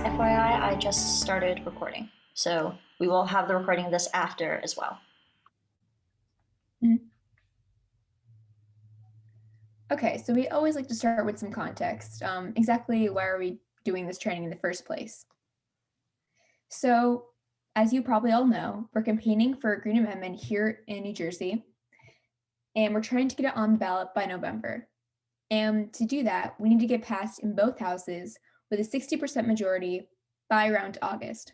FYI, I just started recording, so we will have the recording of this after as well. Okay, so we always like to start with some context. Exactly why are we doing this training in the first place? So, as you probably all know, we're campaigning for a Green Amendment here in New Jersey, and we're trying to get it on the ballot by November. And to do that, we need to get passed in both houses with a 60% majority by around August.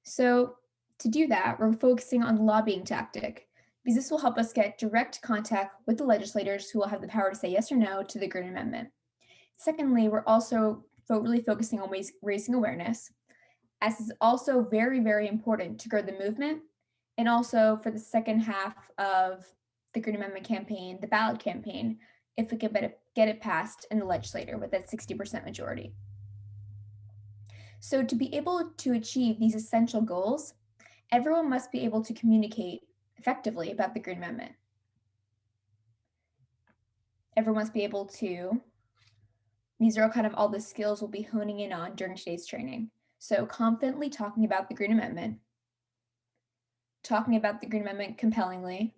So, to do that, we're focusing on the lobbying tactic because this will help us get direct contact with the legislators who will have the power to say yes or no to the Green Amendment. Secondly, we're also really focusing on raising awareness, as is also very, very important to grow the movement and also for the second half of the Green Amendment campaign, the ballot campaign, if we can get it passed in the legislature with that 60% majority. So, to be able to achieve these essential goals, everyone must be able to communicate effectively about the Green Amendment. Everyone must be able to, these are kind of all the skills we'll be honing in on during today's training. So, confidently talking about the Green Amendment, talking about the Green Amendment compellingly,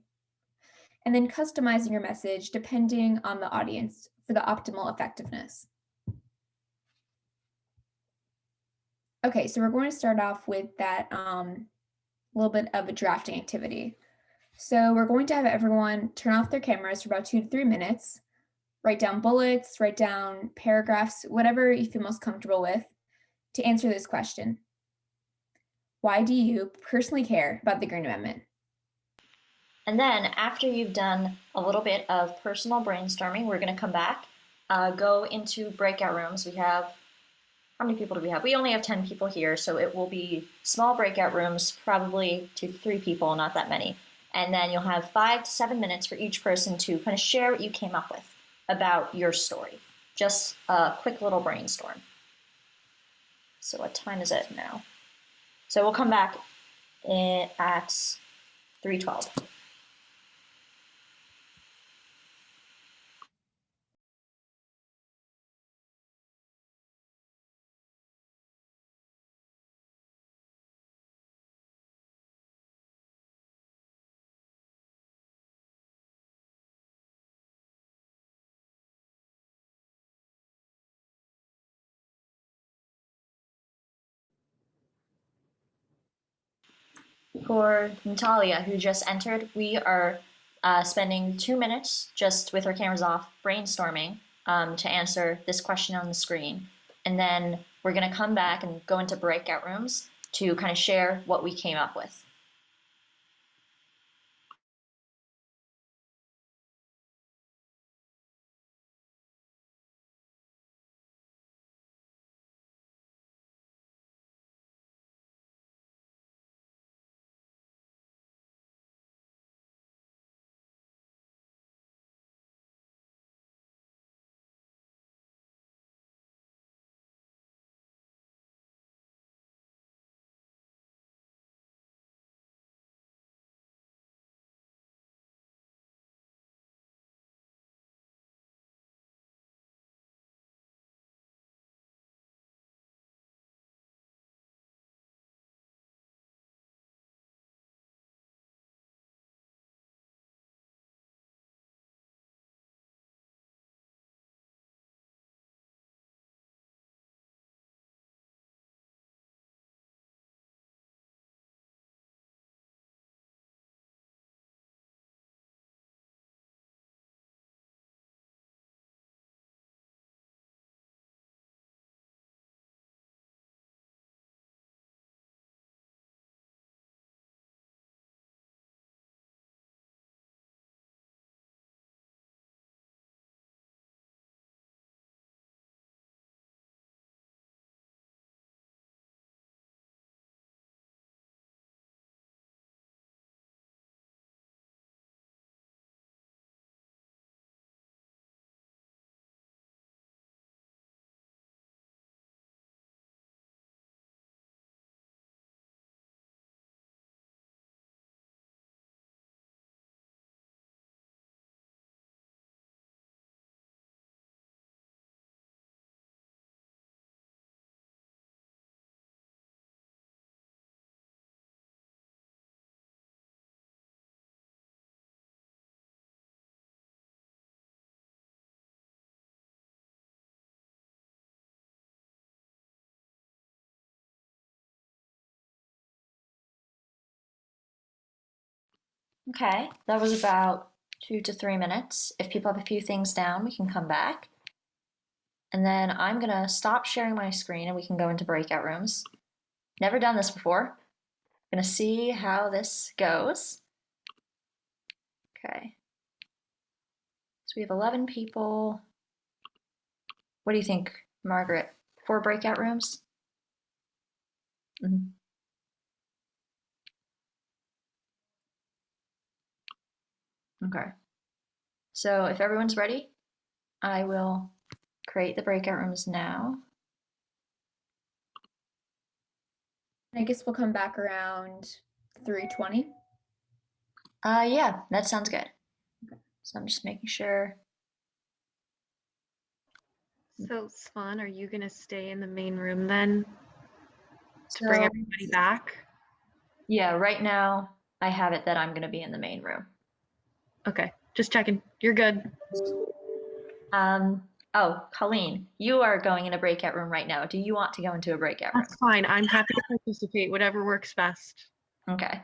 and then customizing your message depending on the audience for the optimal effectiveness. Okay, so we're going to start off with that little bit of a drafting activity. So we're going to have everyone turn off their cameras for about 2 to 3 minutes, write down bullets, write down paragraphs, whatever you feel most comfortable with to answer this question. Why do you personally care about the Green Amendment? And then after you've done a little bit of personal brainstorming, we're going to come back, go into breakout rooms. We have, how many people do we have? We only have 10 people here, so it will be small breakout rooms, probably 2 to 3 people, not that many. And then you'll have 5 to 7 minutes for each person to kind of share what you came up with about your story. Just a quick little brainstorm. So what time is it now? So we'll come back at 3:12. For Natalia, who just entered, we are spending 2 minutes just with our cameras off brainstorming to answer this question on the screen. And then we're going to come back and go into breakout rooms to kind of share what we came up with. Okay, that was about 2 to 3 minutes. If people have a few things down, we can come back. And then I'm gonna stop sharing my screen and we can go into breakout rooms. Never done this before. Gonna see how this goes. Okay. So we have 11 people. What do you think, Margaret? 4 breakout rooms? Mhm. Okay. So if everyone's ready, I will create the breakout rooms now. I guess we'll come back around 3:20. Yeah, that sounds good. So I'm just making sure. So, Swan, are you going to stay in the main room then to bring So everybody back? yeah, right now I have it that I'm gonna be in the main room. Okay, just checking. You're good. Oh, Colleen, you are going in a breakout room right now. Do you want to go into a breakout room? That's fine. I'm happy to participate, whatever works best. Okay.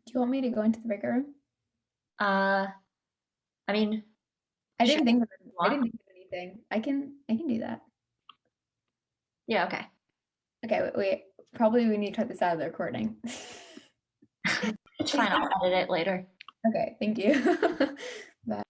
Do you want me to go into the breakout room? Uh, I mean, I sure, didn't think of if you I want. didn't think of anything. I can do that. Yeah, okay. Okay, wait. Probably we need to cut this out of the recording. It's fine. I'll edit it later. Okay, thank you. Bye.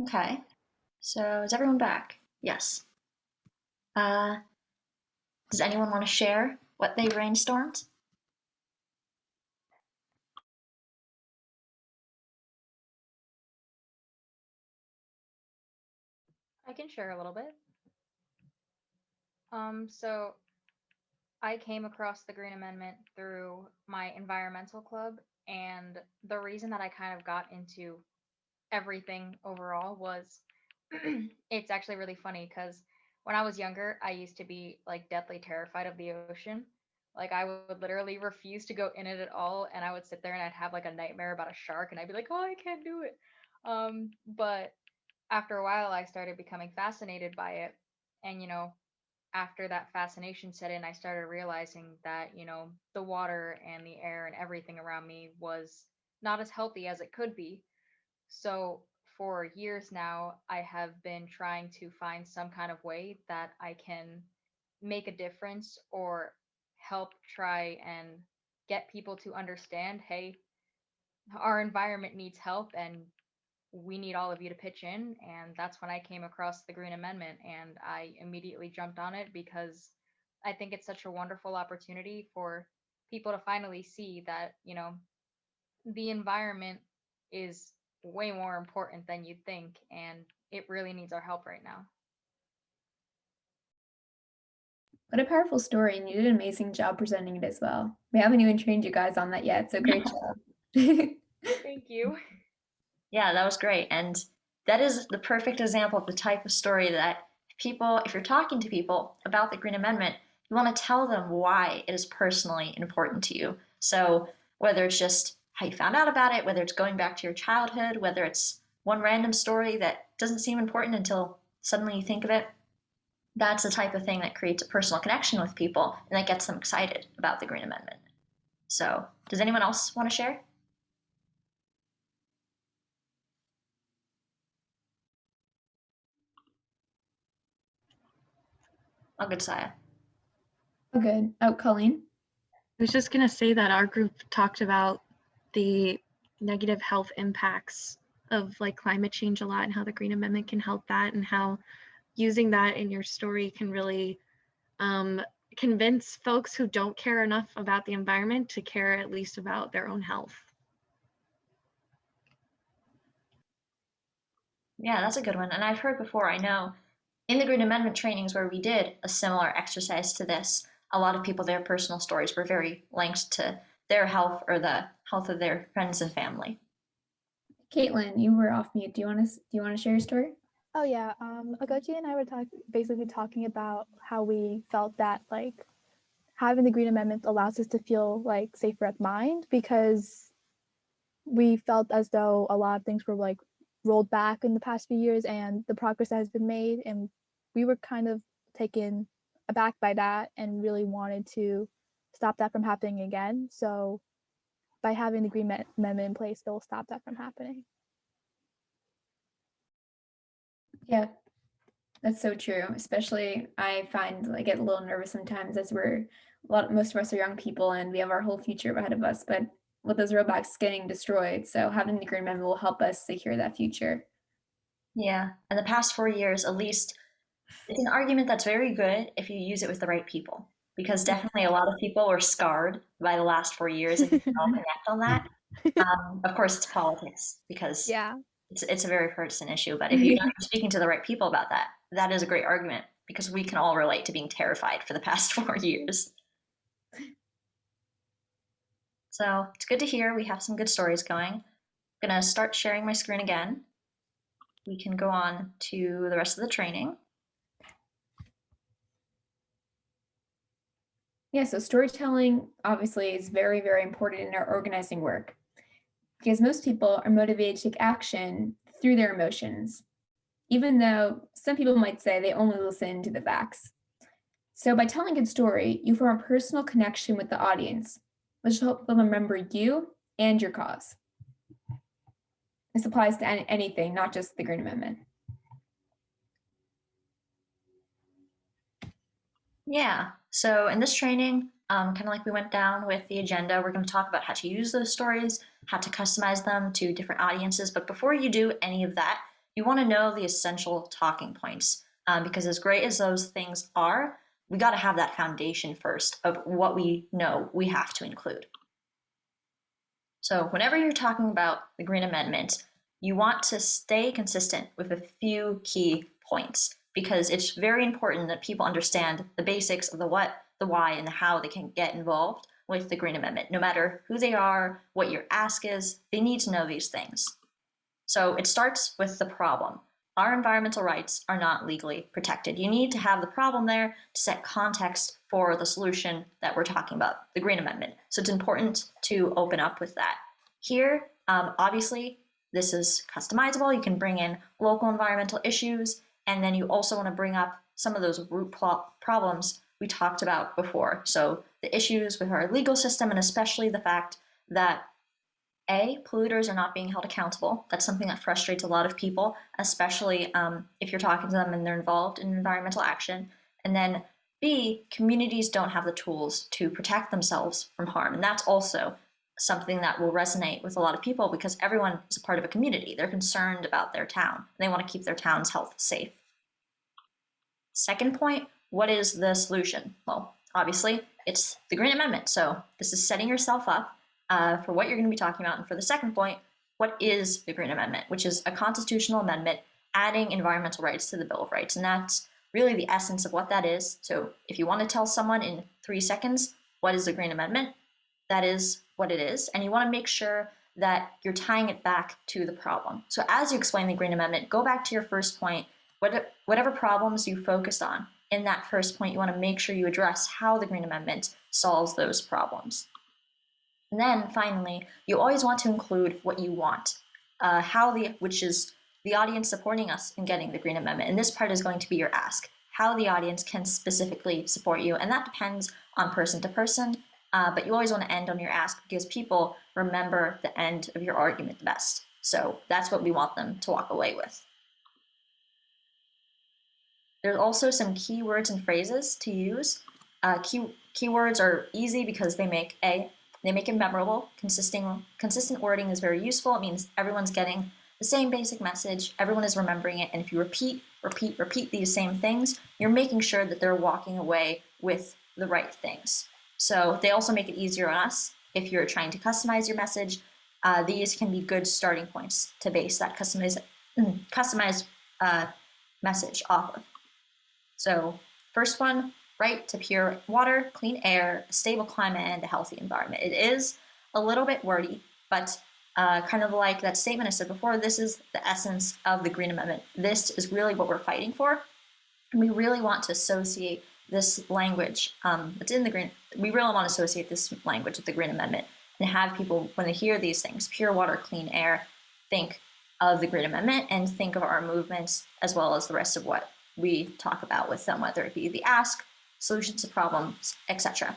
Okay. So is everyone back? Yes. Uh, does anyone want to share what they brainstormed? I can share a little bit. So I came across the Green Amendment through my environmental club, and the reason that I kind of got into everything overall was it's actually really funny because when I was younger, I used to be like deathly terrified of the ocean. Like I would literally refuse to go in it at all, and I would sit there and I'd have like a nightmare about a shark, and I'd be like, "Oh, I can't do it." But after a while, I started becoming fascinated by it, and after that fascination set in, I started realizing that, the water and the air and everything around me was not as healthy as it could be. So for years now, I have been trying to find some kind of way that I can make a difference or help try and get people to understand, hey, our environment needs help and we need all of you to pitch in. And that's when I came across the Green Amendment, and I immediately jumped on it because I think it's such a wonderful opportunity for people to finally see that, the environment is way more important than you'd think, and it really needs our help right now. What a powerful story, and you did an amazing job presenting it as well. We haven't even trained you guys on that yet, so great job. Thank you. Yeah, that was great. And that is the perfect example of the type of story that people, if you're talking to people about the Green Amendment, you want to tell them why it is personally important to you. So whether it's just how you found out about it, whether it's going back to your childhood, whether it's one random story that doesn't seem important until suddenly you think of it, That's the type of thing that creates a personal connection with people and that gets them excited about the Green Amendment. So, does anyone else want to share? Oh, good, Saya. Oh, good. Oh, Colleen? I was just going to say that our group talked about the negative health impacts of like climate change a lot and how the Green Amendment can help that, and how using that in your story can really convince folks who don't care enough about the environment to care at least about their own health. Yeah, that's a good one. And I've heard before, I know in the Green Amendment trainings where we did a similar exercise to this, a lot of people, their personal stories were very linked to their health or the health of their friends and family. Caitlin, you were off mute. Do you want to share your story? Oh yeah, Agochi and I were basically talking about how we felt that like having the Green Amendment allows us to feel like safer at mind, because we felt as though a lot of things were like rolled back in the past few years and the progress that has been made, and we were kind of taken aback by that and really wanted to stop that from happening again. So by having the Green Amendment in place, it will stop that from happening. Yeah, that's so true. Especially, I find I get a little nervous sometimes as most of us are young people and we have our whole future ahead of us. But with those roadblocks getting destroyed, so having the Green Amendment will help us secure that future. Yeah, in the past 4 years, at least, it's an argument that's very good if you use it with the right people. Because definitely a lot of people were scarred by the last 4 years, and we can all connect on that. Of course, it's politics because Yeah. it's a very partisan issue. But if you're speaking to the right people about that, that is a great argument because we can all relate to being terrified for the past 4 years. So it's good to hear. We have some good stories going. I'm gonna start sharing my screen again. We can go on to the rest of the training. Yeah, so storytelling obviously is very, very important in our organizing work because most people are motivated to take action through their emotions, even though some people might say they only listen to the facts. So by telling a good story, you form a personal connection with the audience, which will help them remember you and your cause. This applies to anything, not just the Green Amendment. Yeah, so in this training, kind of like we went down with the agenda, we're going to talk about how to use those stories, how to customize them to different audiences. But before you do any of that, you want to know the essential talking points. Because as great as those things are, we got to have that foundation first of what we know we have to include. So whenever you're talking about the Green Amendment, you want to stay consistent with a few key points because it's very important that people understand the basics of the what, the why, and the how they can get involved with the Green Amendment. No matter who they are, what your ask is, they need to know these things. So it starts with the problem. Our environmental rights are not legally protected. You need to have the problem there to set context for the solution that we're talking about, the Green Amendment. So it's important to open up with that. Here, obviously, this is customizable. You can bring in local environmental issues, and then you also want to bring up some of those root problems we talked about before. So the issues with our legal system, and especially the fact that polluters are not being held accountable. That's something that frustrates a lot of people, especially if you're talking to them and they're involved in environmental action. And then B, communities don't have the tools to protect themselves from harm. And that's also something that will resonate with a lot of people because everyone is a part of a community. They're concerned about their town. And they want to keep their town's health safe. Second point, what is the solution? Well, obviously, it's the Green Amendment. So this is setting yourself up for what you're going to be talking about. And for the second point, what is the Green Amendment, which is a constitutional amendment adding environmental rights to the Bill of Rights. And that's really the essence of what that is. So if you want to tell someone in 3 seconds, what is the Green Amendment, that is what it is. And you want to make sure that you're tying it back to the problem. So as you explain the Green Amendment, go back to your first point, whatever problems you focused on. In that first point, you want to make sure you address how the Green Amendment solves those problems. And then finally, you always want to include what you want, which is the audience supporting us in getting the Green Amendment. And this part is going to be your ask. how the audience can specifically support you. And that depends on person to person, but you always want to end on your ask because people remember the end of your argument the best. So that's what we want them to walk away with. There's also some keywords and phrases to use. Keywords are easy because they make it memorable. Consistent wording is very useful. It means everyone's getting the same basic message, everyone is remembering it, and if you repeat these same things, you're making sure that they're walking away with the right things. So they also make it easier on us if you're trying to customize your message. These can be good starting points to base that customized message off of. So first one, right to pure water, clean air, a stable climate, and a healthy environment. It is a little bit wordy, but kind of like that statement I said before, this is the essence of the Green Amendment. This is really what we're fighting for. And we really want to associate this language that's in the Green, we really want to associate this language with the Green Amendment and have people, when they hear these things, pure water, clean air, think of the Green Amendment and think of our movements as well as the rest of what we talk about with them, whether it be the ask, solutions to problems, etc.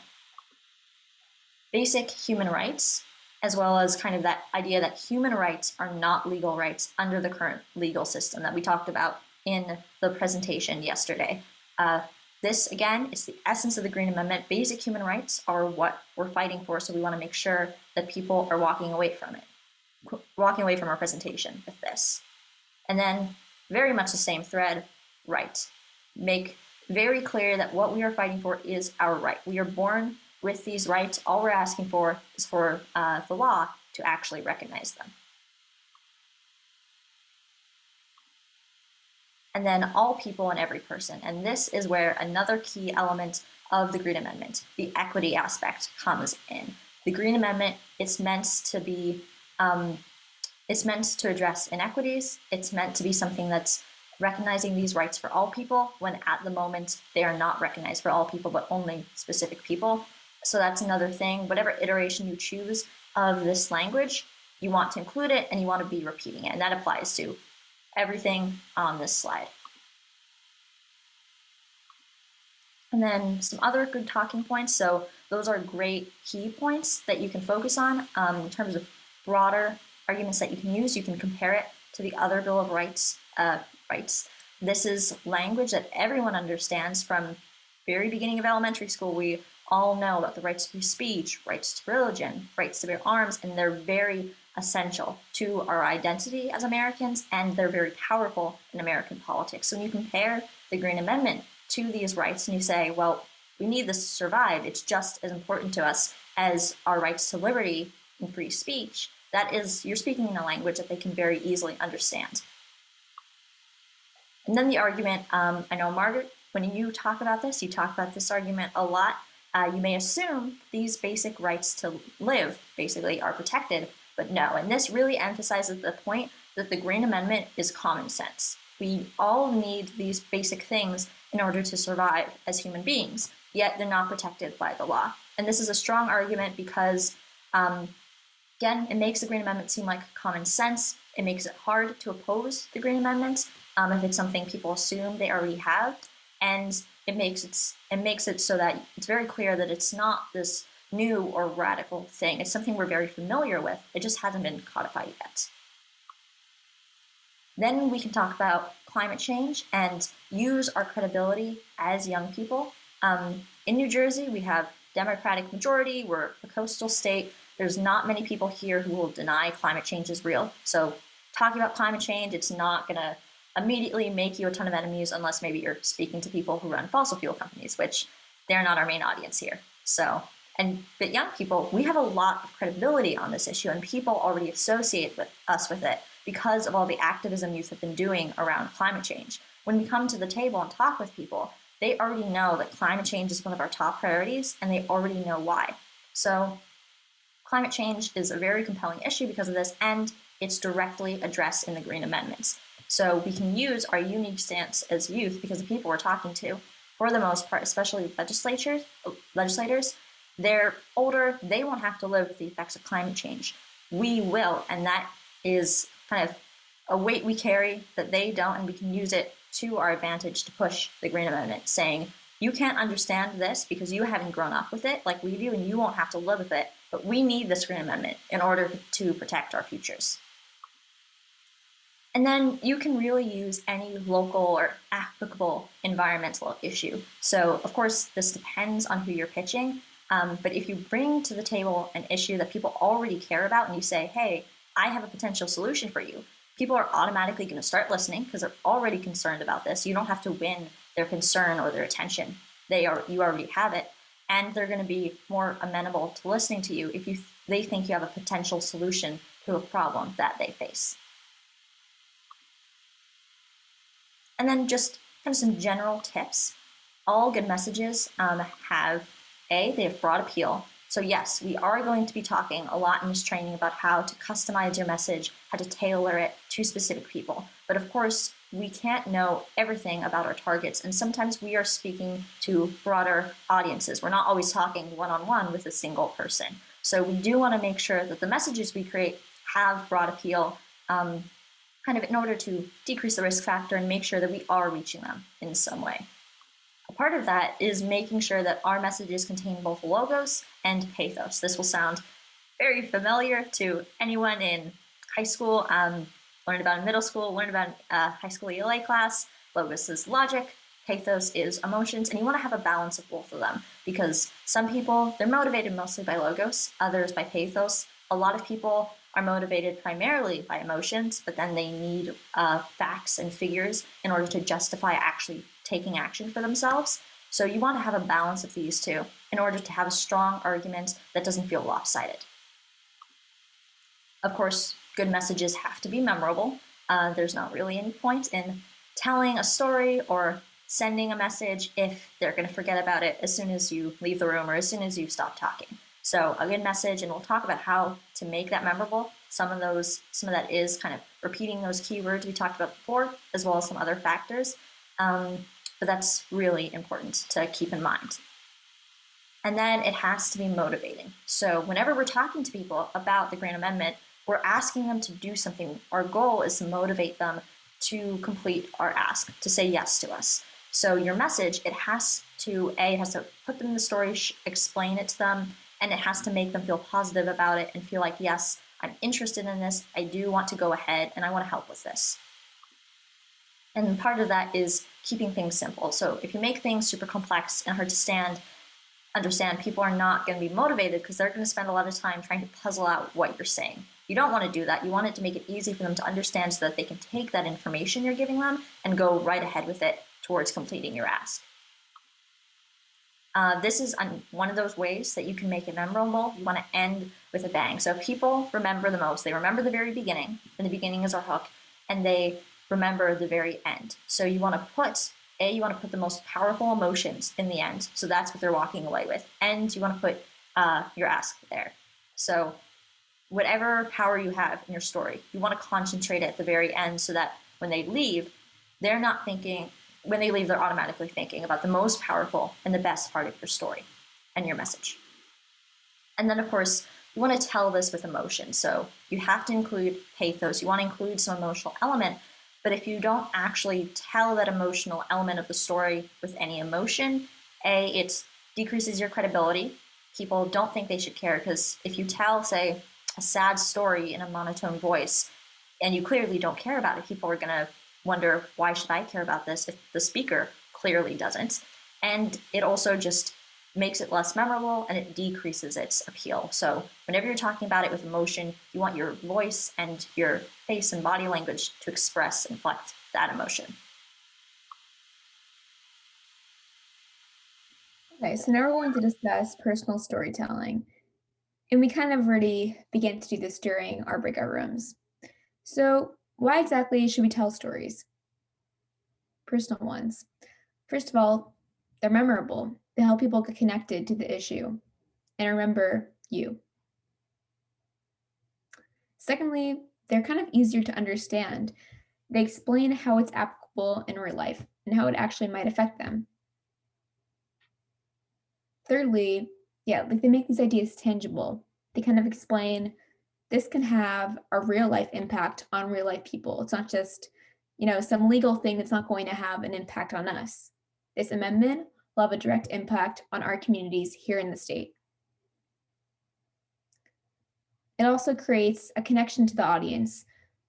Basic human rights, as well as kind of that idea that human rights are not legal rights under the current legal system that we talked about in the presentation yesterday. This, again, is the essence of the Green Amendment. Basic human rights are what we're fighting for, so we want to make sure that people are walking away from our presentation with this. And then, very much the same thread, right. Make very clear that what we are fighting for is our right. We are born with these rights. All we're asking for is for the law to actually recognize them. And then all people and every person. And this is where another key element of the Green Amendment, the equity aspect, comes in. The Green Amendment, it's meant to be, it's meant to address inequities. It's meant to be something that's recognizing these rights for all people when at the moment they are not recognized for all people, but only specific people. So that's another thing. Whatever iteration you choose of this language, you want to include it and you want to be repeating it. And that applies to everything on this slide. And then some other good talking points. So those are great key points that you can focus on in terms of broader arguments that you can use. You can compare it to the other Bill of Rights. This is language that everyone understands from very beginning of elementary school. We all know about the rights to free speech, rights to religion, rights to bear arms, and they're very essential to our identity as Americans, and they're very powerful in American politics. So when you compare the Green Amendment to these rights and you say, well, we need this to survive, it's just as important to us as our rights to liberty and free speech, that is, you're speaking in a language that they can very easily understand. And then the argument, I know, Margaret, when you talk about this, you talk about this argument a lot. You may assume these basic rights to live basically are protected, but no. And this really emphasizes the point that the Green Amendment is common sense. We all need these basic things in order to survive as human beings, yet they're not protected by the law. And this is a strong argument because, again, it makes the Green Amendment seem like common sense. It makes it hard to oppose the Green Amendment if it's something people assume they already have. And it makes it so that it's very clear that it's not this new or radical thing. It's something we're very familiar with. It just hasn't been codified yet. Then we can talk about climate change and use our credibility as young people. In New Jersey, we have Democratic majority. We're a coastal state. There's not many people here who will deny climate change is real. So talking about climate change, it's not going to immediately make you a ton of enemies unless maybe you're speaking to people who run fossil fuel companies, which they're not our main audience here. But young people, we have a lot of credibility on this issue, and people already associate us with it because of all the activism youth have been doing around climate change. When we come to the table and talk with people, they already know that climate change is one of our top priorities, and they already know why. So climate change is a very compelling issue because of this, and it's directly addressed in the Green Amendments. So we can use our unique stance as youth because the people we're talking to, for the most part, especially legislators, they're older, they won't have to live with the effects of climate change. We will, and that is kind of a weight we carry that they don't, and we can use it to our advantage to push the Green Amendment, saying, you can't understand this because you haven't grown up with it like we do, and you won't have to live with it, but we need this Green Amendment in order to protect our futures. And then you can really use any local or applicable environmental issue. So of course, this depends on who you're pitching, but if you bring to the table an issue that people already care about and you say, hey, I have a potential solution for you, people are automatically going to start listening because they're already concerned about this. You don't have to win their concern or their attention. You already have it, and they're going to be more amenable to listening to you if they think you have a potential solution to a problem that they face. And then just kind of some general tips. All good messages they have broad appeal. So yes, we are going to be talking a lot in this training about how to customize your message, how to tailor it to specific people. But of course, we can't know everything about our targets, and sometimes we are speaking to broader audiences. We're not always talking one-on-one with a single person. So we do want to make sure that the messages we create have broad appeal, kind of in order to decrease the risk factor and make sure that we are reaching them in some way. A part of that is making sure that our messages contain both logos and pathos. This will sound very familiar to anyone in high school, learned about in middle school, learned about in high school ELA class. Logos is logic, pathos is emotions, and you want to have a balance of both of them because some people, they're motivated mostly by logos, others by pathos. A lot of people are motivated primarily by emotions, but then they need facts and figures in order to justify actually taking action for themselves. So you want to have a balance of these two in order to have a strong argument that doesn't feel lopsided. Of course, good messages have to be memorable. There's not really any point in telling a story or sending a message if they're going to forget about it as soon as you leave the room or as soon as you stop talking. So a good message, and we'll talk about how to make that memorable. Some of that is kind of repeating those keywords we talked about before, as well as some other factors. But that's really important to keep in mind. And then it has to be motivating. So whenever we're talking to people about the Green Amendment, we're asking them to do something. Our goal is to motivate them to complete our ask, to say yes to us. So your message, it has to put them in the story, explain it to them, and it has to make them feel positive about it and feel like, yes, I'm interested in this, I do want to go ahead, and I want to help with this. And part of that is keeping things simple. So if you make things super complex and hard to understand, people are not going to be motivated because they're going to spend a lot of time trying to puzzle out what you're saying. You don't want to do that. You want it to make it easy for them to understand so that they can take that information you're giving them and go right ahead with it towards completing your ask. This is one of those ways that you can make it memorable. You want to end with a bang. So people remember the most. They remember the very beginning, and the beginning is our hook, and they remember the very end. So you want to put the most powerful emotions in the end. So that's what they're walking away with. And you want to put your ask there. So whatever power you have in your story, you want to concentrate at the very end so that when they leave, they're automatically thinking about the most powerful and the best part of your story and your message. And then, of course, you want to tell this with emotion. So you have to include pathos. You want to include some emotional element. But if you don't actually tell that emotional element of the story with any emotion, it decreases your credibility. People don't think they should care because if you tell, say, a sad story in a monotone voice and you clearly don't care about it, people are going to wonder, why should I care about this if the speaker clearly doesn't? And it also just makes it less memorable and it decreases its appeal. So whenever you're talking about it with emotion, you want your voice and your face and body language to express and reflect that emotion. Okay, so now we're going to discuss personal storytelling. And we kind of already began to do this during our breakout rooms. So why exactly should we tell stories? Personal ones. First of all, they're memorable. They help people get connected to the issue and remember you. Secondly, they're kind of easier to understand. They explain how it's applicable in real life and how it actually might affect them. Thirdly, they make these ideas tangible. They kind of explain this can have a real life impact on real life people. It's not just some legal thing that's not going to have an impact on us. This amendment will have a direct impact on our communities here in the state. It also creates a connection to the audience.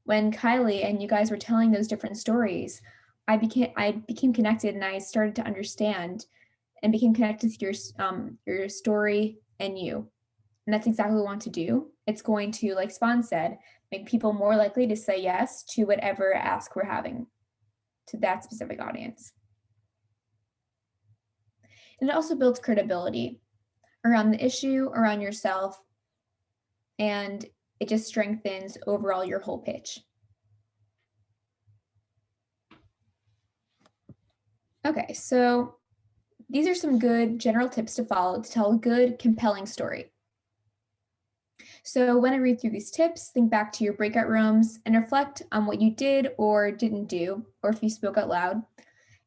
When Kylie and you guys were telling those different stories, I became connected, and I started to understand and became connected to your story and you. And that's exactly what we want to do. It's going to, like Spawn said, make people more likely to say yes to whatever ask we're having to that specific audience. And it also builds credibility around the issue, around yourself, and it just strengthens overall your whole pitch. Okay, so these are some good general tips to follow to tell a good, compelling story. So when I read through these tips, think back to your breakout rooms and reflect on what you did or didn't do, or if you spoke out loud,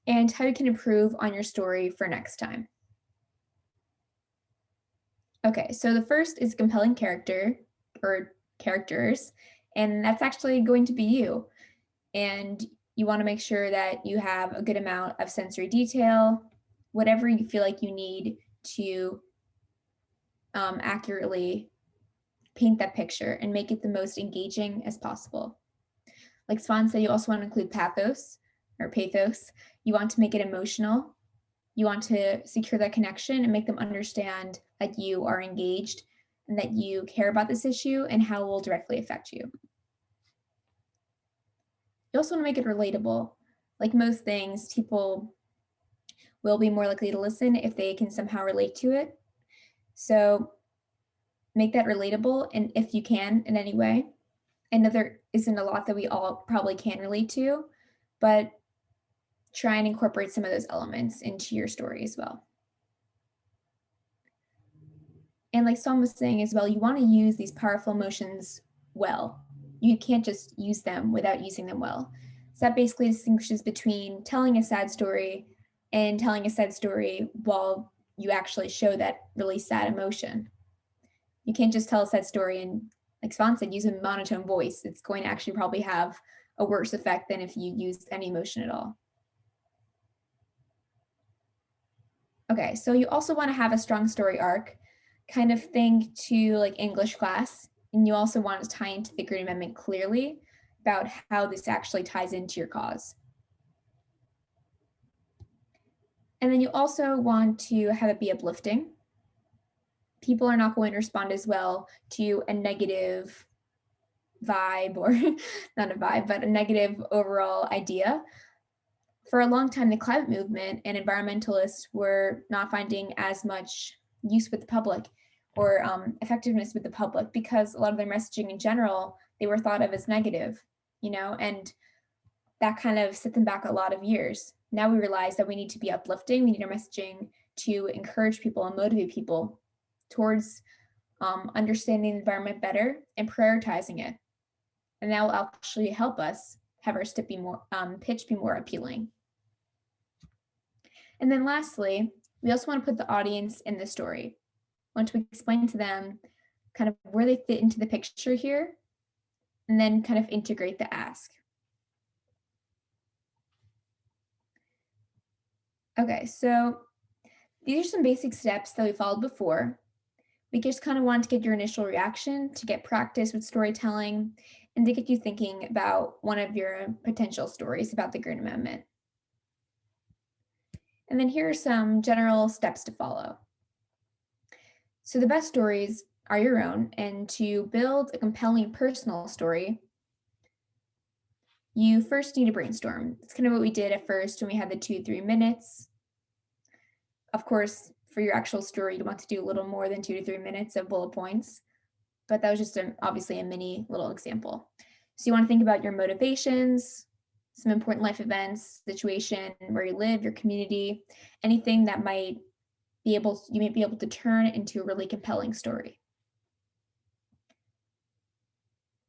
and how you can improve on your story for next time. Okay, so the first is compelling character or characters, and that's actually going to be you. And you want to make sure that you have a good amount of sensory detail, whatever you feel like you need to accurately paint that picture and make it the most engaging as possible. Like Swan said, you also want to include pathos or pathos. You want to make it emotional. You want to secure that connection and make them understand that you are engaged and that you care about this issue and how it will directly affect you. You also want to make it relatable. Like most things, people will be more likely to listen if they can somehow relate to it. So make that relatable, and if you can in any way. I know there isn't a lot that we all probably can relate to, but try and incorporate some of those elements into your story as well. And like Sam was saying as well, you want to use these powerful emotions well. You can't just use them without using them well. So that basically distinguishes between telling a sad story and telling a sad story while you actually show that really sad emotion. You can't just tell a sad story and, like Swan said, use a monotone voice. It's going to actually probably have a worse effect than if you used any emotion at all. Okay, so you also want to have a strong story arc. Kind of think to like English class, and you also want to tie into the Green Amendment clearly about how this actually ties into your cause. And then you also want to have it be uplifting. People are not going to respond as well to a negative vibe, or not a vibe, but a negative overall idea. For a long time, the climate movement and environmentalists were not finding as much use with the public or effectiveness with the public because a lot of their messaging in general, they were thought of as negative, and that kind of set them back a lot of years. Now we realize that we need to be uplifting. We need our messaging to encourage people and motivate people towards understanding the environment better and prioritizing it. And that will actually help us have our pitch be more appealing. And then lastly, we also want to put the audience in the story. We want to explain to them kind of where they fit into the picture here, and then kind of integrate the ask. Okay, so these are some basic steps that we followed before. We just kind of want to get your initial reaction, to get practice with storytelling, and to get you thinking about one of your potential stories about the Green Amendment. And then here are some general steps to follow. So the best stories are your own, and to build a compelling personal story, you first need to brainstorm. It's kind of what we did at first when we had the 2-3 minutes. Of course, for your actual story, you want to do a little more than 2 to 3 minutes of bullet points, but that was just obviously a mini little example. So you want to think about your motivations, some important life events, situation, where you live, your community, anything that you might be able to turn into a really compelling story.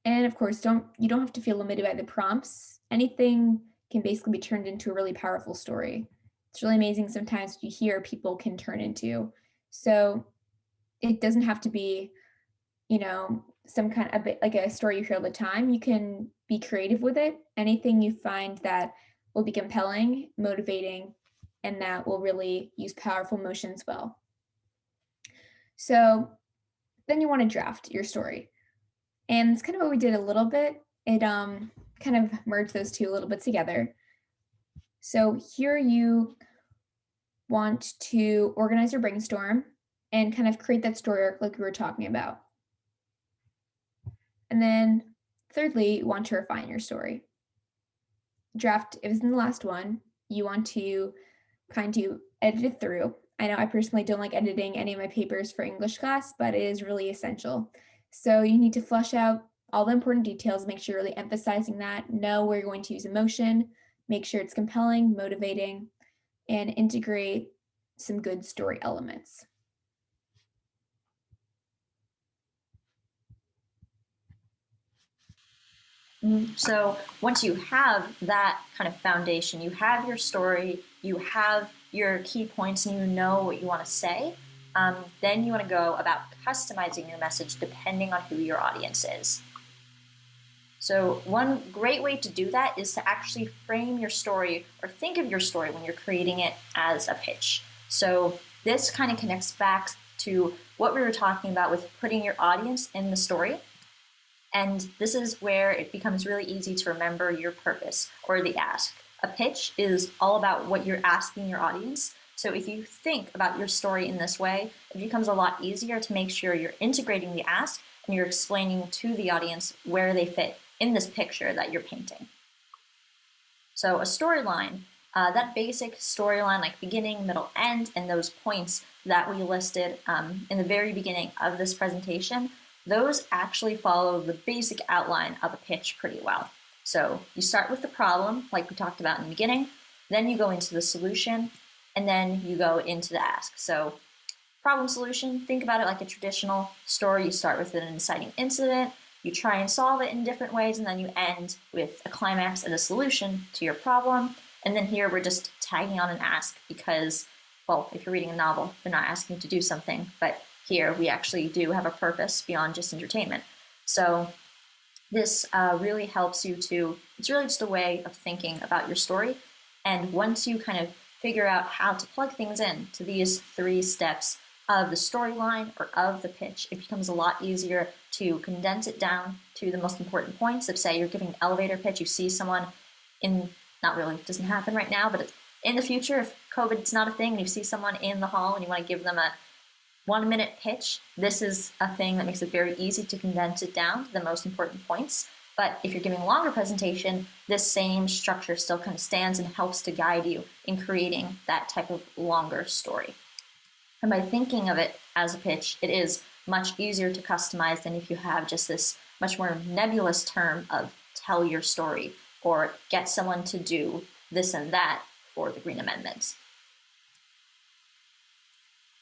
And of course, you don't have to feel limited by the prompts. Anything can basically be turned into a really powerful story. It's really amazing sometimes what you hear people can turn into. So it doesn't have to be, some kind of a bit like a story you hear all the time, you can be creative with it. Anything you find that will be compelling, motivating, and that will really use powerful emotions well. So then you want to draft your story. And it's kind of what we did a little bit. It kind of merged those two a little bit together. So here you want to organize your brainstorm and kind of create that story arc like we were talking about. And then thirdly, you want to refine your story. Draft, if it's in the last one, you want to kind of edit it through. I know I personally don't like editing any of my papers for English class, but it is really essential. So you need to flesh out all the important details, make sure you're really emphasizing that, know where you're going to use emotion, make sure it's compelling, motivating, and integrate some good story elements. So once you have that kind of foundation, you have your story, you have your key points, and you know what you want to say, then you want to go about customizing your message depending on who your audience is. So one great way to do that is to actually frame your story or think of your story when you're creating it as a pitch. So this kind of connects back to what we were talking about with putting your audience in the story. And this is where it becomes really easy to remember your purpose or the ask. A pitch is all about what you're asking your audience. So if you think about your story in this way, it becomes a lot easier to make sure you're integrating the ask and you're explaining to the audience where they fit in this picture that you're painting. So a storyline, that basic storyline like beginning, middle, end, and those points that we listed in the very beginning of this presentation, those actually follow the basic outline of a pitch pretty well. So you start with the problem, like we talked about in the beginning, then you go into the solution, and then you go into the ask. So problem solution, think about it like a traditional story. You start with an inciting incident, you try and solve it in different ways, and then you end with a climax and a solution to your problem. And then here we're just tagging on an ask because, well, if you're reading a novel, they're not asking you to do something, but here we actually do have a purpose beyond just entertainment. So this really helps you to, it's really just a way of thinking about your story. And once you kind of figure out how to plug things in to these 3 steps of the storyline or of the pitch, it becomes a lot easier to condense it down to the most important points. If say you're giving an elevator pitch, you see someone in, not really, it doesn't happen right now, but in the future, if COVID's not a thing and you see someone in the hall and you want to give them a 1-minute pitch, this is a thing that makes it very easy to condense it down to the most important points. But if you're giving a longer presentation, this same structure still kind of stands and helps to guide you in creating that type of longer story. And by thinking of it as a pitch, it is much easier to customize than if you have just this much more nebulous term of tell your story or get someone to do this and that for the Green Amendment.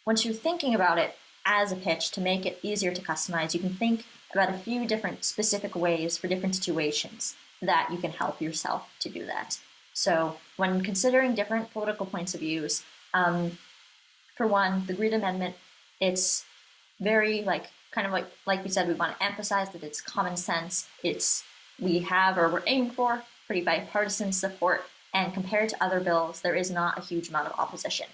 Once you're thinking about it as a pitch to make it easier to customize, you can think about a few different specific ways for different situations that you can help yourself to do that. So when considering different political points of views, for one, the Green Amendment, it's very kind of like we said, we want to emphasize that it's common sense. We're aiming for pretty bipartisan support, and compared to other bills, there is not a huge amount of opposition.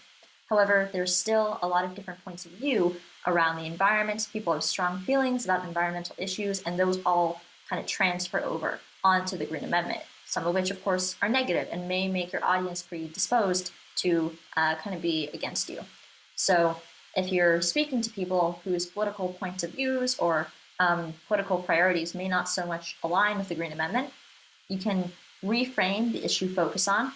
However, there's still a lot of different points of view around the environment. People have strong feelings about environmental issues, and those all kind of transfer over onto the Green Amendment, some of which, of course, are negative and may make your audience predisposed to kind of be against you. So if you're speaking to people whose political points of views or political priorities may not so much align with the Green Amendment, you can reframe the issue focus on.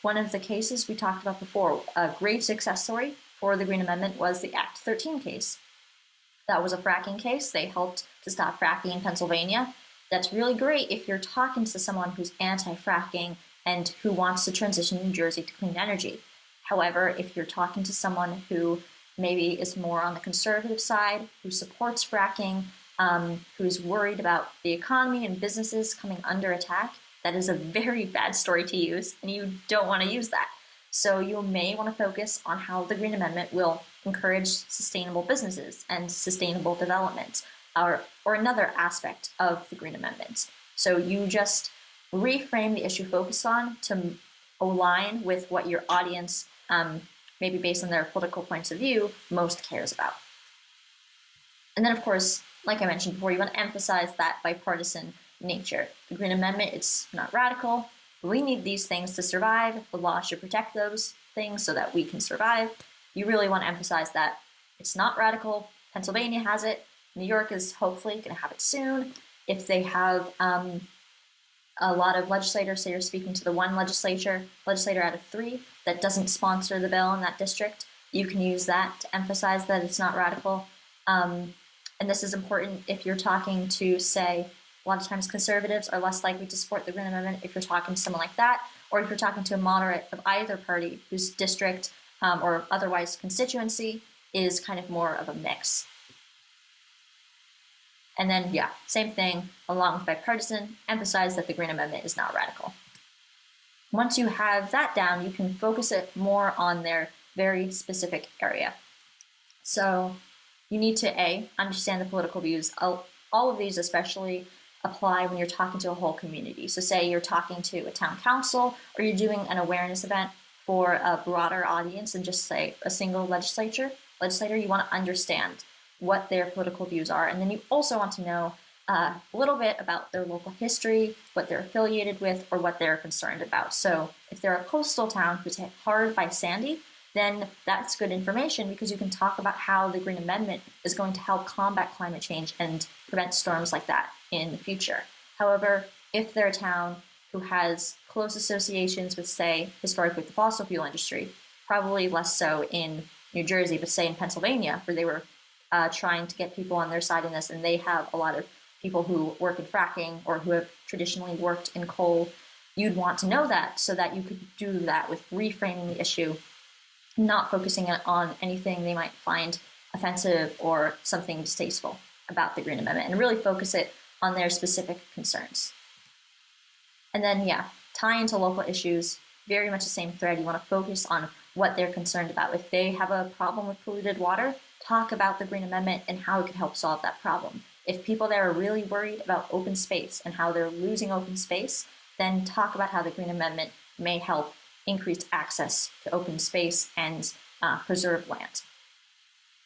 One of the cases we talked about before, a great success story for the Green Amendment was the Act 13 case. That was a fracking case. They helped to stop fracking in Pennsylvania. That's really great if you're talking to someone who's anti-fracking and who wants to transition New Jersey to clean energy. However, if you're talking to someone who maybe is more on the conservative side, who supports fracking, who's worried about the economy and businesses coming under attack, that is a very bad story to use, and you don't want to use that. So you may want to focus on how the Green Amendment will encourage sustainable businesses and sustainable development, or another aspect of the Green Amendment. So you just reframe the issue focused on to align with what your audience, maybe based on their political points of view, most cares about. And then, of course, like I mentioned before, you want to emphasize that bipartisan nature. The Green Amendment, it's not radical. We need these things to survive. The law should protect those things so that we can survive. You really want to emphasize that it's not radical. Pennsylvania has it. New York is hopefully going to have it soon. If they have a lot of legislators, say you're speaking to the one legislator out of 3 that doesn't sponsor the bill in that district, you can use that to emphasize that it's not radical. And this is important if you're talking to, say, a lot of times conservatives are less likely to support the Green Amendment if you're talking to someone like that, or if you're talking to a moderate of either party whose district or otherwise constituency is kind of more of a mix. And then, yeah, same thing, along with bipartisan, emphasize that the Green Amendment is not radical. Once you have that down, you can focus it more on their very specific area. So you need to, A, understand the political views. All of these especially apply when you're talking to a whole community. So say you're talking to a town council or you're doing an awareness event for a broader audience than just, say, a single legislator, you want to understand what their political views are. And then you also want to know a little bit about their local history, what they're affiliated with, or what they're concerned about. So if they're a coastal town who's hit hard by Sandy, then that's good information because you can talk about how the Green Amendment is going to help combat climate change and prevent storms like that in the future. However, if they're a town who has close associations with, say, historically with the fossil fuel industry, probably less so in New Jersey, but say in Pennsylvania, where they were trying to get people on their side in this, and they have a lot of people who work in fracking or who have traditionally worked in coal, you'd want to know that so that you could do that with reframing the issue, not focusing on anything they might find offensive or something distasteful about the Green Amendment, and really focus it on their specific concerns. And then, yeah, tie into local issues, very much the same thread. You want to focus on what they're concerned about. If they have a problem with polluted water, talk about the Green Amendment and how it could help solve that problem. If people there are really worried about open space and how they're losing open space, then talk about how the Green Amendment may help increase access to open space and preserve land.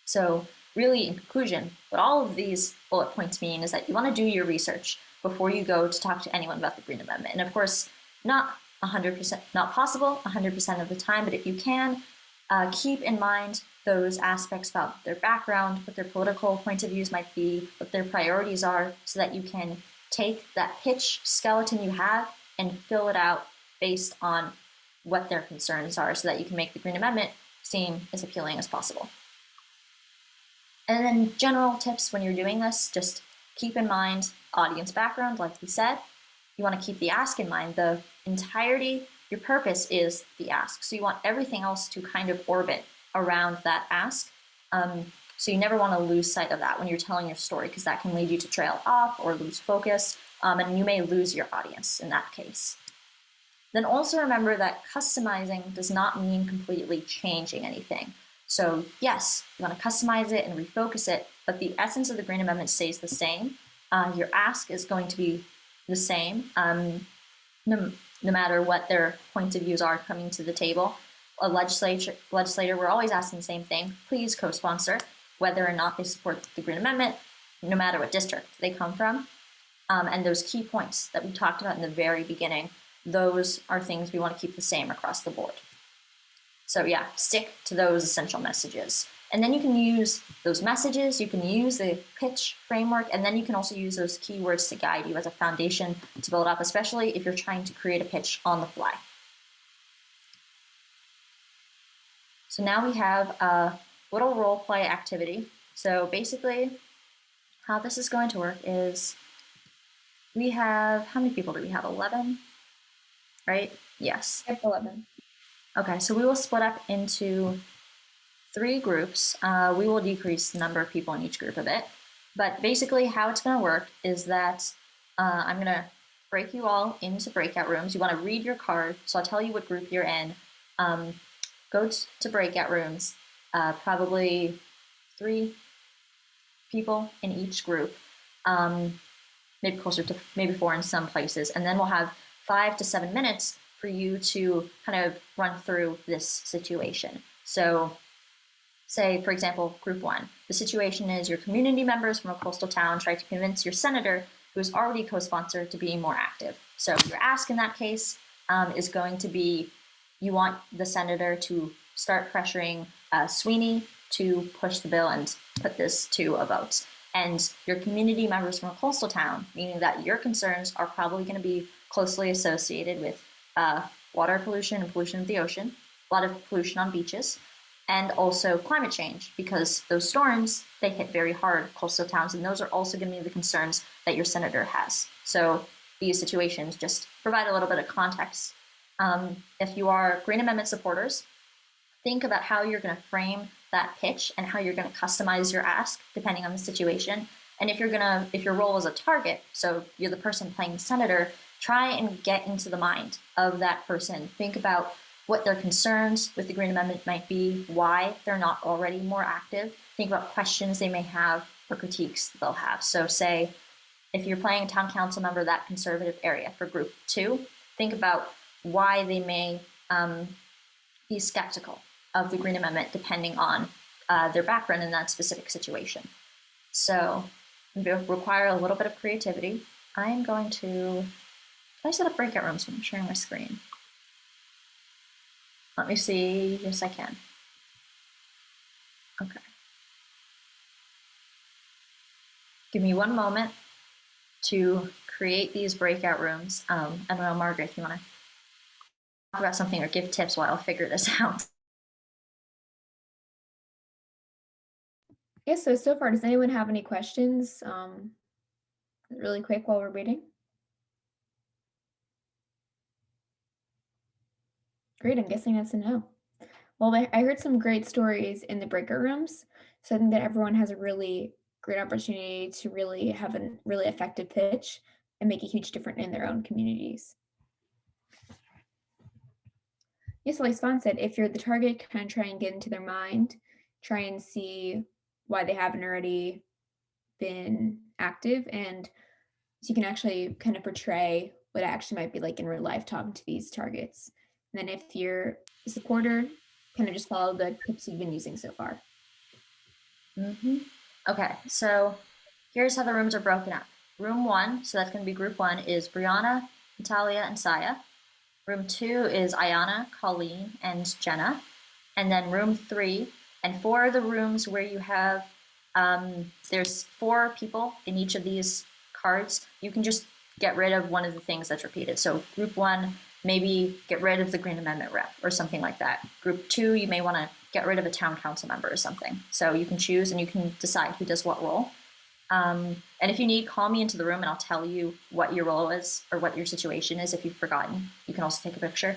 So really, in conclusion, what all of these bullet points mean is that you want to do your research before you go to talk to anyone about the Green Amendment. And of course, not 100%, not possible 100% of the time, but if you can, keep in mind those aspects about their background, what their political point of views might be, what their priorities are, so that you can take that pitch skeleton you have and fill it out based on what their concerns are, so that you can make the Green Amendment seem as appealing as possible. And then general tips when you're doing this, just keep in mind audience background, like we said. You want to keep the ask in mind. The entirety, your purpose is the ask. So you want everything else to kind of orbit around that ask. So you never want to lose sight of that when you're telling your story, because that can lead you to trail off or lose focus, and you may lose your audience in that case. Then also remember that customizing does not mean completely changing anything. So yes, you want to customize it and refocus it, but the essence of the Green Amendment stays the same. Your ask is going to be the same, no matter what their point of views are coming to the table. A legislator, we're always asking the same thing: please co-sponsor, whether or not they support the Green Amendment, no matter what district they come from. And those key points that we talked about in the very beginning, those are things we want to keep the same across the board. So yeah, stick to those essential messages. And then you can use those messages, you can use the pitch framework, and then you can also use those keywords to guide you as a foundation to build up, especially if you're trying to create a pitch on the fly. So now we have a little role play activity. So basically, how this is going to work is we have, how many people do we have? 11, right? Yes. 11. Okay, so we will split up into 3 groups. We will decrease the number of people in each group a bit. But basically how it's going to work is that I'm going to break you all into breakout rooms. You want to read your card, so I'll tell you what group you're in. Go to breakout rooms, probably 3 people in each group, maybe closer to maybe 4 in some places, and then we'll have 5 to 7 minutes for you to kind of run through this situation. So say, for example, group 1, the situation is your community members from a coastal town try to convince your senator, who is already co-sponsor, to be more active. So your ask in that case is going to be, you want the senator to start pressuring Sweeney to push the bill and put this to a vote. And your community members from a coastal town, meaning that your concerns are probably going to be closely associated with water pollution and pollution of the ocean, a lot of pollution on beaches, and also climate change, because those storms, they hit very hard coastal towns, and those are also going to be the concerns that your senator has. So these situations just provide a little bit of context. If you are Green Amendment supporters, think about how you're going to frame that pitch and how you're going to customize your ask depending on the situation. And if your role is a target, so you're the person playing the senator, try and get into the mind of that person. Think about what their concerns with the Green Amendment might be, why they're not already more active. Think about questions they may have or critiques they'll have. So say, if you're playing a town council member, that conservative area for group 2, think about why they may be skeptical of the Green Amendment depending on their background in that specific situation. So it require a little bit of creativity. I am going to, can I set up breakout rooms when I'm sharing my screen? Let me see. Yes, I can. Okay. Give me one moment to create these breakout rooms. I don't know, Margaret, if you want to talk about something or give tips while I figure this out. Yeah, so far, does anyone have any questions really quick while we're waiting? Great, I'm guessing that's a no. Well, I heard some great stories in the breakout rooms, so I think that everyone has a really great opportunity to really have a really effective pitch and make a huge difference in their own communities. Yes, like Svan said, if you're the target, kind of try and get into their mind, try and see why they haven't already been active, and so you can actually kind of portray what it actually might be like in real life talking to these targets. And then if you're a supporter, kind of just follow the tips you've been using so far. Okay, so here's how the rooms are broken up. Room 1, so that's going to be group 1, is Brianna, Natalia, and Saya. Room 2 is Ayana, Colleen, and Jenna. And then room 3, and 4 are the rooms where you have, there's 4 people in each of these cards. You can just get rid of one of the things that's repeated. So group 1, maybe get rid of the Green Amendment rep or something like that. Group 2, you may want to get rid of a town council member or something. So you can choose and you can decide who does what role. And if you need, call me into the room and I'll tell you what your role is or what your situation is if you've forgotten. You can also take a picture.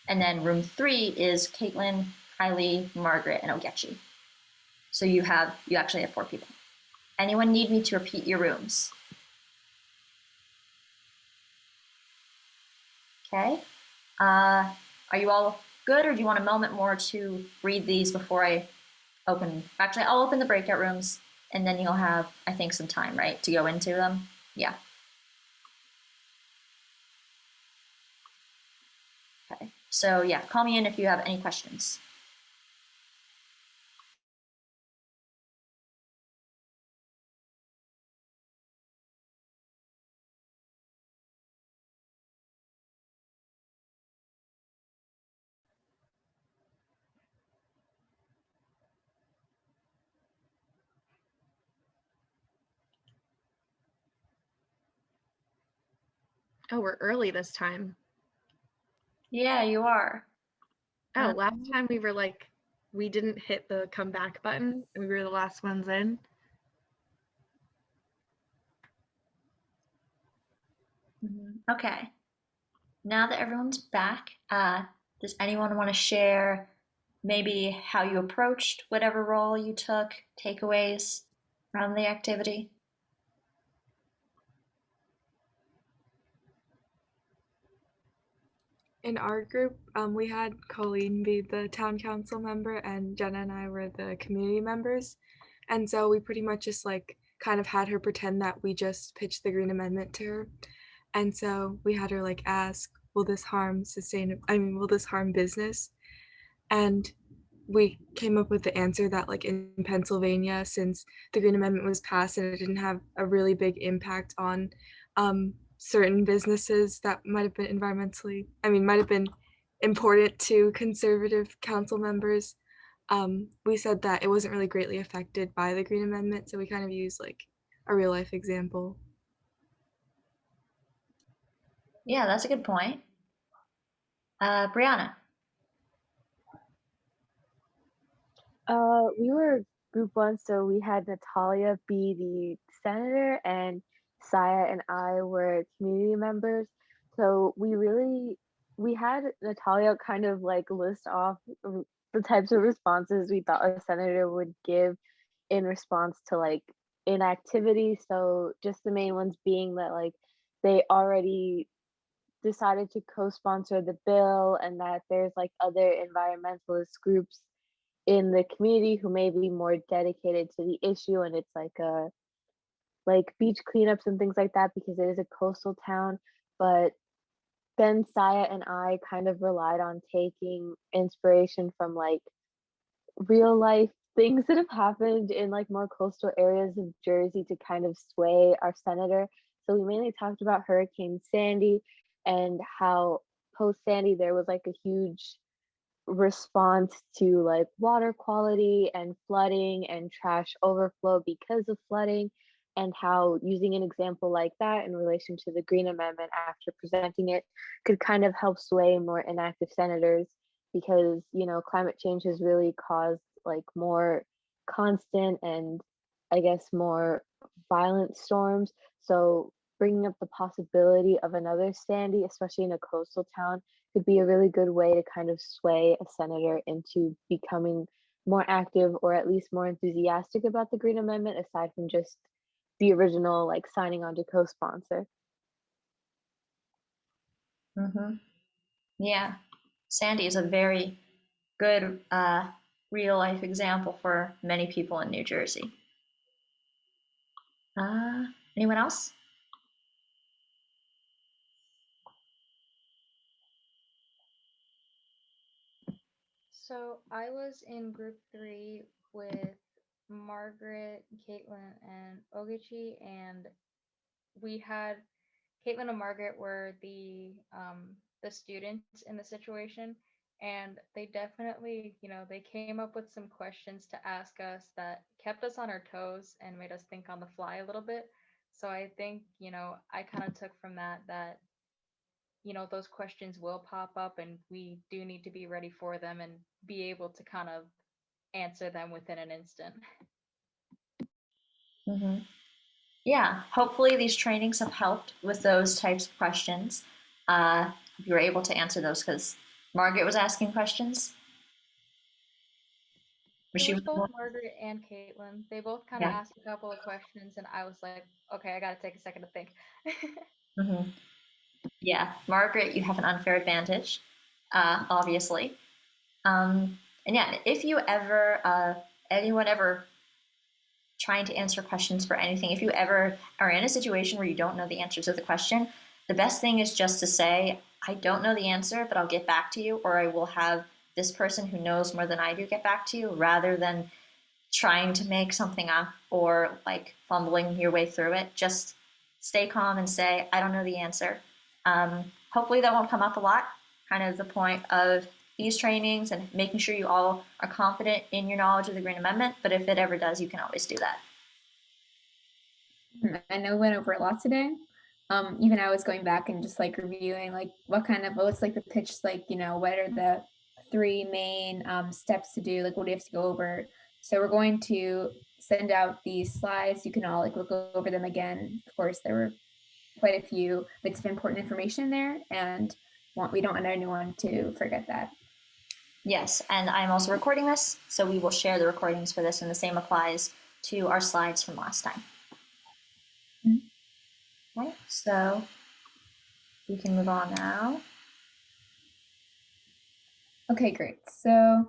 And then room 3 is Caitlin, Kylie, Margaret, and Ogechi. So you actually have 4 people. Anyone need me to repeat your rooms? Okay. Are you all good, or do you want a moment more to read these before I open? Actually, I'll open the breakout rooms, and then you'll have, I think, some time, right, to go into them? Yeah. Okay. So yeah, call me in if you have any questions. Oh, we're early this time. Yeah, you are. Oh, last time we were like, we didn't hit the come back button. We were the last ones in. Okay. Now that everyone's back, does anyone want to share maybe how you approached whatever role you took, takeaways from the activity? In our group, we had Colleen be the town council member, and Jenna and I were the community members. And so we pretty much just like kind of had her pretend that we just pitched the Green Amendment to her. And so we had her like ask, will this harm will this harm business? And we came up with the answer that like in Pennsylvania, since the Green Amendment was passed and it didn't have a really big impact on certain businesses that might have been might have been important to conservative council members, we said that it wasn't really greatly affected by the Green Amendment. So we kind of used like a real life example. Yeah, that's a good point. Brianna. We were group one, so we had Natalia be the senator, and Saya and I were community members. So we had Natalia kind of like list off the types of responses we thought a senator would give in response to like inactivity. So just the main ones being that like they already decided to co-sponsor the bill, and that there's like other environmentalist groups in the community who may be more dedicated to the issue, and it's like beach cleanups and things like that because it is a coastal town. But then Saya and I kind of relied on taking inspiration from like real life things that have happened in like more coastal areas of Jersey to kind of sway our senator. So we mainly talked about Hurricane Sandy and how post Sandy there was like a huge response to like water quality and flooding and trash overflow because of flooding, and how using an example like that in relation to the Green Amendment after presenting it could kind of help sway more inactive senators, because climate change has really caused like more constant and I guess more violent storms. So bringing up the possibility of another Sandy, especially in a coastal town, could be a really good way to kind of sway a senator into becoming more active or at least more enthusiastic about the Green Amendment, aside from just the original like signing on to co-sponsor. Mm-hmm. Yeah, Sandy is a very good real life example for many people in New Jersey. Anyone else? So I was in group 3 with Margaret, Caitlin, and Ogechi, and we had Caitlin and Margaret were the students in the situation, and they definitely, they came up with some questions to ask us that kept us on our toes and made us think on the fly a little bit. So I think, I kind of took from that those questions will pop up and we do need to be ready for them and be able to kind of answer them within an instant. Mm-hmm. Yeah, hopefully these trainings have helped with those types of questions. You were able to answer those because Margaret was asking questions. Was It she? was both Margaret and Caitlin. They both kind of Yeah. asked a couple of questions, and I was like, okay, I got to take a second to think. Mm-hmm. Yeah, Margaret, you have an unfair advantage, obviously. And yeah, if you ever, anyone ever trying to answer questions for anything, if you ever are in a situation where you don't know the answer to the question, the best thing is just to say, I don't know the answer, but I'll get back to you, or I will have this person who knows more than I do get back to you, rather than trying to make something up or like fumbling your way through it. Just stay calm and say, I don't know the answer. Hopefully that won't come up a lot. Kind of the point of these trainings and making sure you all are confident in your knowledge of the Green Amendment. But if it ever does, you can always do that. I know we went over a lot today. Even I was going back and just like reviewing like what's like the pitch, like, what are the three main steps to do, like what do you have to go over. So we're going to send out these slides. You can all like look over them again. Of course, there were quite a few bits of important information there, and we don't want anyone to forget that. Yes, and I'm also recording this, so we will share the recordings for this, and the same applies to our slides from last time. Mm-hmm. Okay, so we can move on now. Okay, great. So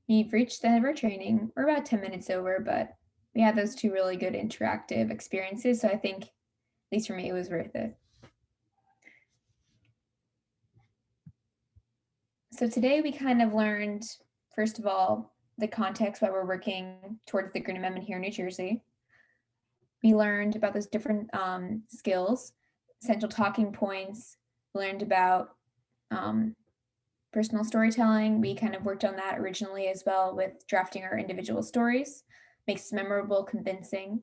we've reached the end of our training. We're about 10 minutes over, but we had those two really good interactive experiences. So I think, at least for me, it was worth it. So today we kind of learned, first of all, the context why we're working towards the Green Amendment here in New Jersey. We learned about those different skills, essential talking points. We learned about personal storytelling. We kind of worked on that originally as well with drafting our individual stories. Makes it memorable, convincing,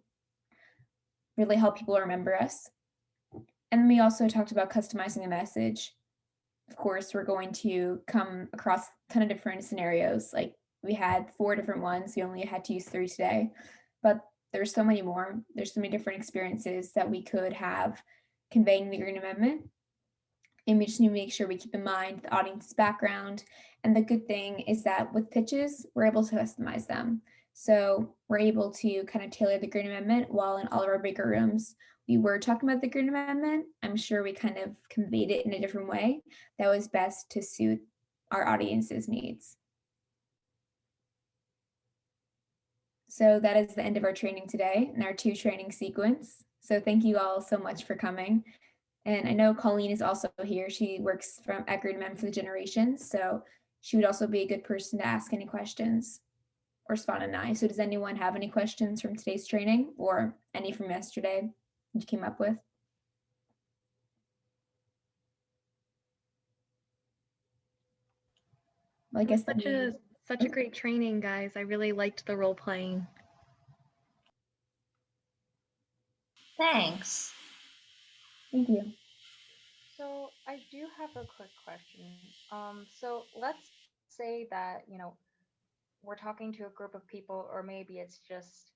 really help people remember us. And we also talked about customizing a message. Of course, we're going to come across a ton of different scenarios. Like we had 4 different ones. We only had to use 3 today, but there's so many more. There's so many different experiences that we could have conveying the Green Amendment. And we just need to make sure we keep in mind the audience's background. And the good thing is that with pitches, we're able to customize them. So we're able to kind of tailor the Green Amendment while in all of our breakout rooms, we were talking about the Green Amendment. I'm sure we kind of conveyed it in a different way that was best to suit our audience's needs. So that is the end of our training today and our 2 training sequence. So thank you all so much for coming. And I know Colleen is also here. She works at Green Amendment for the Generations, so she would also be a good person to ask any questions, or Svan and I. So does anyone have any questions from today's training or any from yesterday that you came up with? Well, I guess such a great training, guys. I really liked the role playing. Thanks. Thank you. So I do have a quick question. So let's say that, we're talking to a group of people, or maybe it's just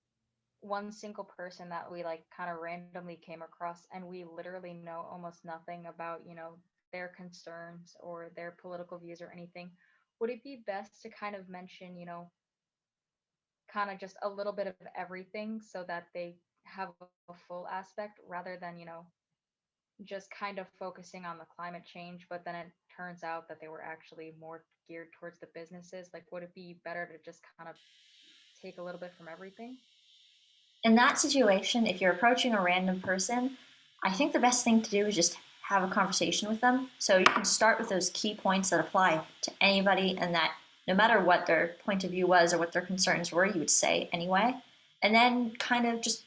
one single person that we like kind of randomly came across, and we literally know almost nothing about, their concerns or their political views or anything. Would it be best to kind of mention, kind of just a little bit of everything so that they have a full aspect rather than, just kind of focusing on the climate change, but then it turns out that they were actually more geared towards the businesses? Like, would it be better to just kind of take a little bit from everything? In that situation, if you're approaching a random person, I think the best thing to do is just have a conversation with them. So you can start with those key points that apply to anybody, and that no matter what their point of view was or what their concerns were, you would say anyway. And then kind of just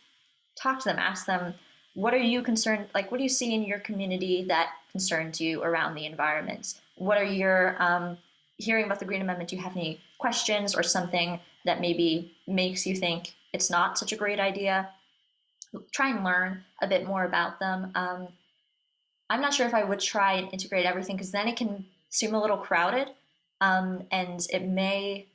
talk to them, ask them, what are you concerned, like what do you see in your community that concerns you around the environment? What are your hearing about the Green Amendment, do you have any questions or something that maybe makes you think it's not such a great idea? Try and learn a bit more about them. I'm not sure if I would try and integrate everything, because then it can seem a little crowded, and it may,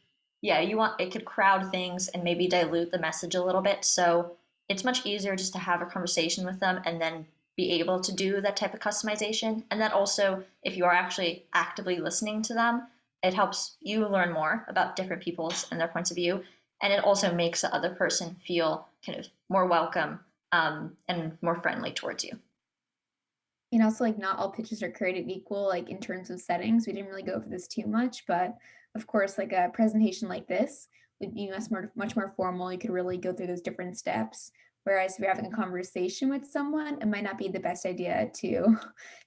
yeah, it could crowd things and maybe dilute the message a little bit. So it's much easier just to have a conversation with them and then be able to do that type of customization. And that also, if you are actually actively listening to them, it helps you learn more about different people's and their points of view. And it also makes the other person feel kind of more welcome, and more friendly towards you. And also, like, not all pitches are created equal, like in terms of settings. We didn't really go over this too much, but of course, like a presentation like this would be much more formal. You could really go through those different steps. Whereas if you're having a conversation with someone, it might not be the best idea to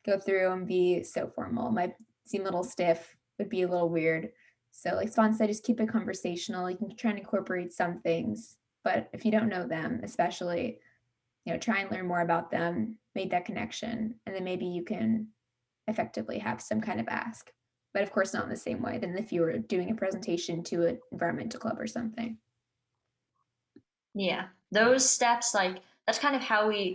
go through and be so formal. It might seem a little stiff, would be a little weird. So like Swan said, just keep it conversational. You can try and incorporate some things, but if you don't know them, especially, try and learn more about them, make that connection, and then maybe you can effectively have some kind of ask. But of course, not in the same way than if you were doing a presentation to an environmental club or something. Yeah, those steps, like that's kind of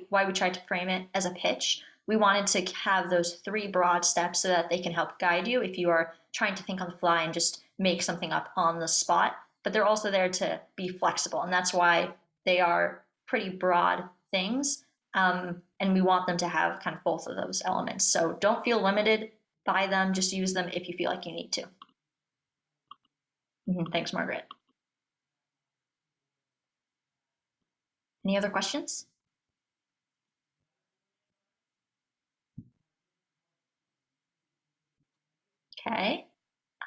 why we tried to frame it as a pitch. We wanted to have those 3 broad steps so that they can help guide you if you are trying to think on the fly and just make something up on the spot. But they're also there to be flexible, and that's why they are pretty broad things. And we want them to have kind of both of those elements. So don't feel limited by them. Just use them if you feel like you need to. Thanks, Margaret. Any other questions? Okay.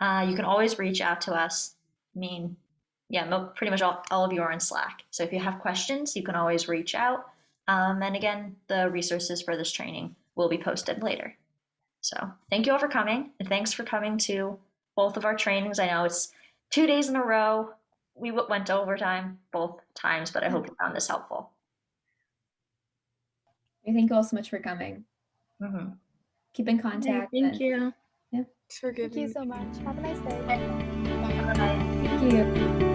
You can always reach out to us. I mean, yeah, pretty much all of you are in Slack. So if you have questions, you can always reach out. And again, the resources for this training will be posted later. So thank you all for coming, and thanks for coming to both of our trainings. I know it's 2 days in a row. We went to overtime both times, but I hope you found this helpful. Thank you all so much for coming. Mm-hmm. Keep in contact. Thank you. Yeah. Thanks for Thank you giving so much. Have a nice day. Bye. Thank you.